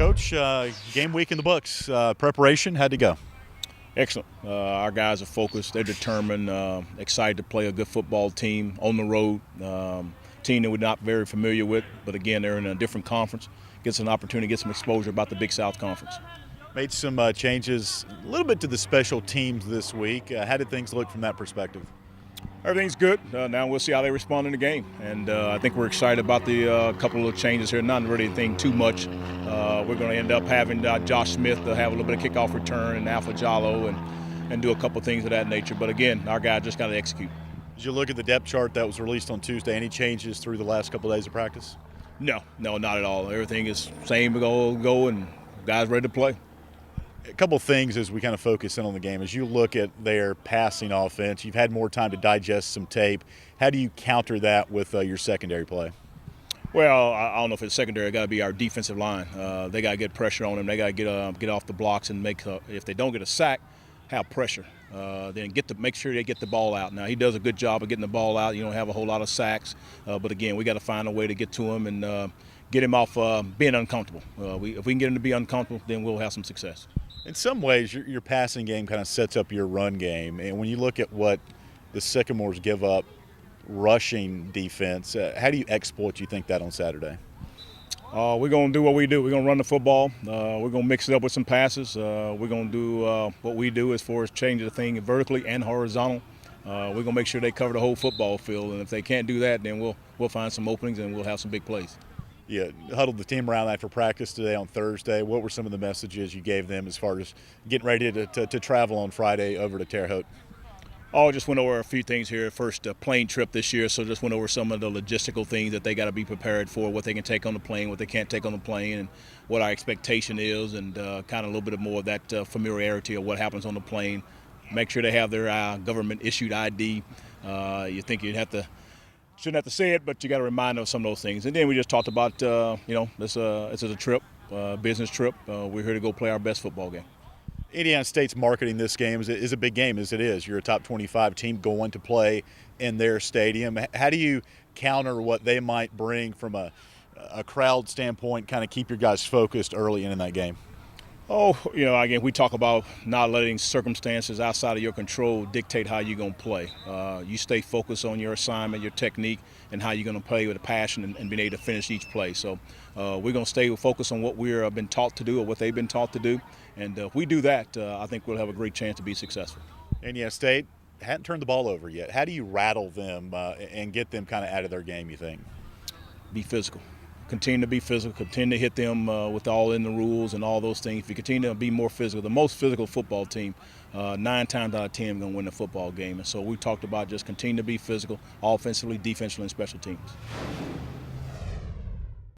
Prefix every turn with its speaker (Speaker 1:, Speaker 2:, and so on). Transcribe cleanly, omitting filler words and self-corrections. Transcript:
Speaker 1: Coach, game week in the books. Preparation had to go.
Speaker 2: Excellent. Our guys are focused. They're determined, excited to play a good football team on the road. Team that we're not very familiar with, but again, they're in a different conference. Gets an opportunity to get some exposure about the Big South Conference.
Speaker 1: Made some changes a little bit to the special teams this week. How did things look from that perspective?
Speaker 2: Everything's good. Now we'll see how they respond in the game. And I think we're excited about the couple of changes here. Not really anything too much. We're going to end up having Josh Smith have a little bit of kickoff return and Alpha Jallo and do a couple of things of that nature. But again, our guys just got to execute.
Speaker 1: Did you look at the depth chart that was released on Tuesday? Any changes through the last couple of days of practice?
Speaker 2: No, not at all. Everything is same go and guys ready to play.
Speaker 1: A couple of things as we kind of focus in on the game. As you look at their passing offense, you've had more time to digest some tape. How do you counter that with your secondary play?
Speaker 2: Well, I don't know if it's secondary. Got to be our defensive line. They got to get pressure on them. They got to get off the blocks and make. If they don't get a sack, have pressure. Then make sure they get the ball out. Now he does a good job of getting the ball out. You don't have a whole lot of sacks, but again, we got to find a way to get to him and get him off being uncomfortable. If we can get him to be uncomfortable, then we'll have some success.
Speaker 1: In some ways, your passing game kind of sets up your run game. And when you look at what the Sycamores give up rushing defense, how do you exploit, you think, that on Saturday?
Speaker 2: We're going to do what we do. We're going to run the football. We're going to mix it up with some passes. We're going to do what we do as far as changing the thing vertically and horizontal. We're going to make sure they cover the whole football field. And if they can't do that, then we'll find some openings and we'll have some big plays.
Speaker 1: You huddled the team around that for practice today on Thursday. What were some of the messages you gave them as far as getting ready to travel on Friday over to Terre Haute?
Speaker 2: Just went over a few things here. First, plane trip this year, so just went over some of the logistical things that they got to be prepared for, what they can take on the plane, what they can't take on the plane, and what our expectation is, and kind of a little bit more of that familiarity of what happens on the plane. Make sure they have their government-issued ID. You think shouldn't have to say it, but you got to remind them of some of those things. And then we just talked about, this is a trip, business trip. We're here to go play our best football game.
Speaker 1: Indiana State's marketing this game is a big game, as it is. You're a top 25 team going to play in their stadium. How do you counter what they might bring from a crowd standpoint, kind of keep your guys focused early in that game?
Speaker 2: Again, we talk about not letting circumstances outside of your control dictate how you're going to play. You stay focused on your assignment, your technique, and how you're going to play with a passion and being able to finish each play. So we're going to stay focused on what we've been taught to do or what they've been taught to do. And if we do that, I think we'll have a great chance to be successful.
Speaker 1: Indiana State hadn't turned the ball over yet. How do you rattle them and get them kind of out of their game, you think?
Speaker 2: Be physical. Continue to be physical, continue to hit them with all in the rules and all those things. If you continue to be more physical, the most physical football team, 9 times out of 10 going to win the football game. And so we talked about just continue to be physical, offensively, defensively, and special teams.